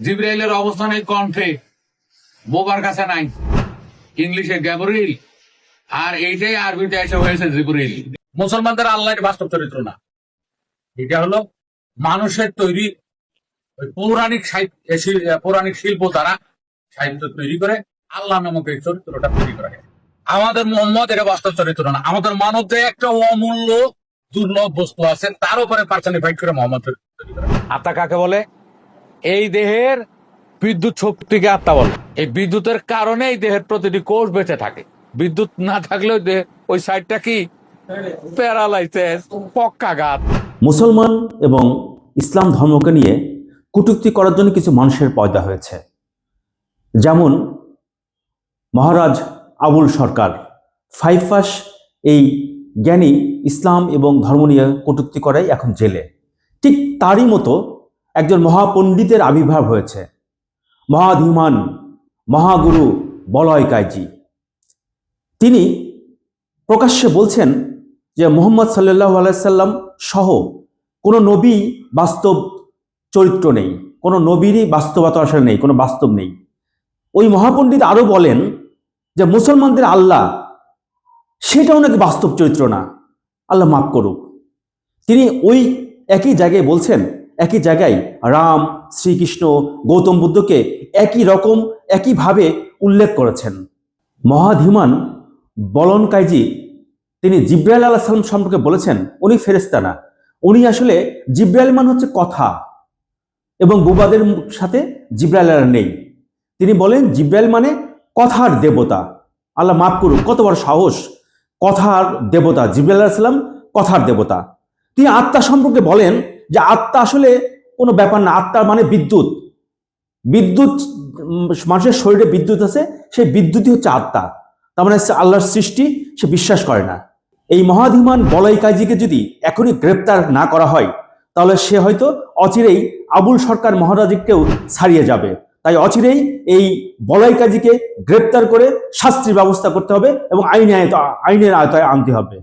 জিব্রাইলের অবস্থান এই কণ্ঠে, বোবার কাছে নাই। ইংলিশে গ্যাবরিল, আর এইটাই আরবিতে এসে হয়েছে জিব্রিল। মুসলমানদের আল্লাহর বাস্তব চরিত্র না, এটা হলো মানুষের তৈরি পৌরাণিক পৌরাণিক শিল্প দ্বারা সাহিত্য তৈরি করে আল্লাহ নামক এই চরিত্রটা তৈরি করা হয়। আমাদের মোহাম্মদ এটা বাস্তব চরিত্র না। আমাদের মানব যে একটা অমূল্য দুর্লভ বস্তু আছে, তার উপরে পার্সনিফাইড করে মোহাম্মদ তৈরি করা। আত্মা কাকে বলে? এই দেহের বিদ্যুৎ শক্তিকে আত্মা বলে। এই বিদ্যুতের কারণে এই দেহের প্রতিটি কোষ বেঁচে থাকে। বিদ্যুৎ না থাকলেও ওই সাইডটা কি প্যারালাইসিস, পক্ষাঘাত। মুসলমান এবং ইসলাম ধর্মকে নিয়ে কটূক্তি করার জন্য কিছু মানুষের পয়দা হয়েছে। যেমন মহারাজ আবুল সরকার 5 মাস এই জ্ঞানী ইসলাম এবং ধর্ম নিয়ে কটূক্তি করাই এখন জেলে। ঠিক তারই মতো একজন মহাপণ্ডিতের আবির্ভাব হয়েছে, মহাধীমান মহাগুরু বলয় কাইজি। তিনি প্রকাশ্যে বলছেন যে মুহাম্মদ সাল্লাল্লাহু আলাইহি সাল্লাম সহ কোনো নবী বাস্তব চরিত্র নেই, কোনো নবীরই বাস্তবতা আসলে নেই, কোনো বাস্তব নেই। ওই মহাপণ্ডিত আরো বলেন যে মুসলমানদের আল্লাহ সেটাও নাকি বাস্তব চরিত্র না, আল্লাহ মাফ করুক। তিনি ওই একই জায়গায় বলছেন, একই জায়গায় রাম, শ্রীকৃষ্ণ, গৌতম বুদ্ধকে একই রকম একইভাবে উল্লেখ করেছেন। মহাধীমান বলন কাইজি তিনি জিব্রাইল আলাইহিস সালাম সম্পর্কে বলেছেন উনি ফেরেশতা না, উনি আসলে জিব্রাইল মানে হচ্ছে কথা, এবং বুবাদের সাথে জিব্রাইল নেই। তিনি বলেন জিব্রাইল মানে কথার দেবতা। আল্লাহ মাফ করুক, কত বড় সাহস! কথার দেবতা জিব্রাইল আলাইহিস সালাম কথার দেবতা। তিনি আত্মা সম্পর্কে বলেন যে আত্মা আসলে কোনো ব্যাপার না, আত্মা মানে বিদ্যুৎ। বিদ্যুৎ, মানুষের শরীরে বিদ্যুৎ আছে, সেই বিদ্যুৎই হচ্ছে আত্মা। তার মানে আল্লাহর সৃষ্টি সে বিশ্বাস করে না। এই মহাধীমান বলয় কাজীকে যদি এখনই গ্রেপ্তার না করা হয়, তাহলে সে হয়তো অচিরেই আবুল সরকার মহারাজকেও ছাড়িয়ে যাবে। তাই অচিরেই এই বলয় কাজীকে গ্রেপ্তার করে শাস্তির ব্যবস্থা করতে হবে এবং আইনের আওতায় আনতে হবে।